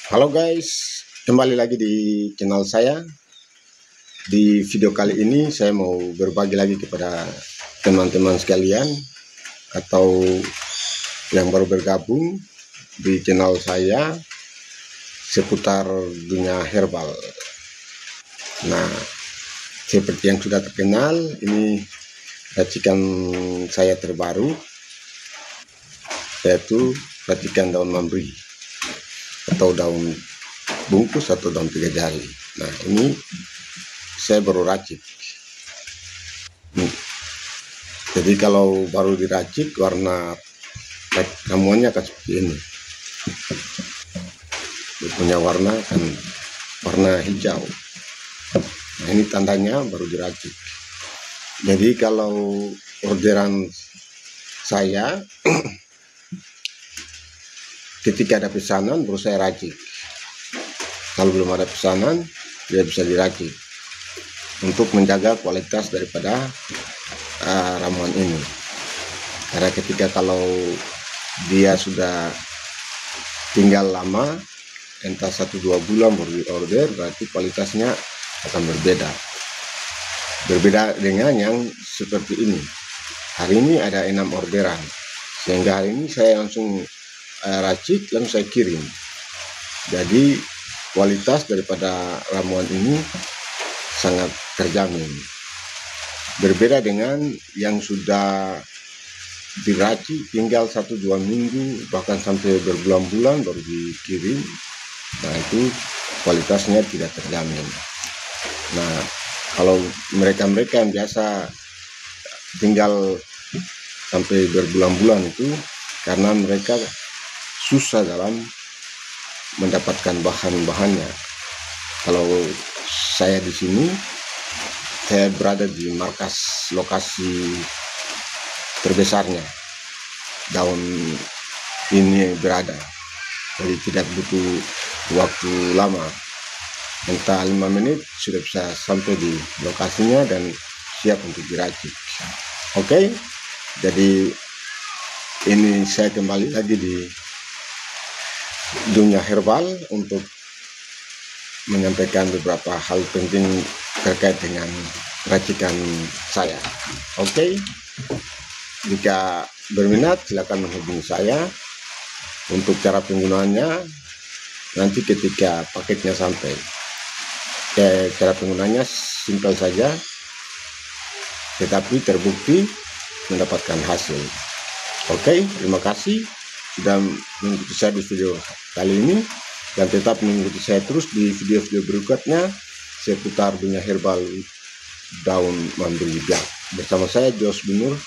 Halo guys, kembali lagi di channel saya. Di video kali ini saya mau berbagi lagi kepada teman-teman sekalian atau yang baru bergabung di channel saya seputar dunia herbal. Nah, seperti yang sudah terkenal, ini racikan saya terbaru, yaitu racikan daun mambri atau daun bungkus atau daun 3 jari. Nah, ini saya baru racik. Jadi kalau baru diracik, warna ramuannya akan seperti ini. Dia punya warna kan warna hijau. Nah, ini tandanya baru diracik. Jadi kalau orderan saya ketika ada pesanan baru saya racik. Kalau belum ada pesanan, dia bisa diracik untuk menjaga kualitas daripada ramuan ini. Karena ketika kalau dia sudah tinggal lama, entah 1-2 bulan baru di order, berarti kualitasnya akan berbeda. Berbeda dengan yang seperti ini. Hari ini ada 6 orderan, sehingga hari ini saya langsung racik, langsung saya kirim. Jadi kualitas daripada ramuan ini sangat terjamin. Berbeda dengan yang sudah diracik tinggal 1-2 minggu, bahkan sampai berbulan-bulan baru dikirim. Nah, itu kualitasnya tidak terjamin. Nah, kalau mereka-mereka yang biasa tinggal sampai berbulan-bulan itu karena mereka susah dalam mendapatkan bahan-bahannya. Kalau saya di sini, saya berada di markas lokasi terbesarnya daun ini berada, jadi tidak butuh waktu lama, entah 5 menit sudah bisa sampai di lokasinya dan siap untuk diracik. Oke, jadi ini saya kembali lagi di dunia herbal untuk menyampaikan beberapa hal penting terkait dengan racikan saya. Oke, jika berminat silakan menghubungi saya. Untuk cara penggunaannya nanti ketika paketnya sampai. Cara penggunaannya simpel saja, tetapi terbukti mendapatkan hasil. Oke, terima kasih sudah mengikuti saya di video kali ini, dan tetap mengikuti saya terus di video-video berikutnya seputar dunia herbal daun mambri biak bersama saya Jos Binur.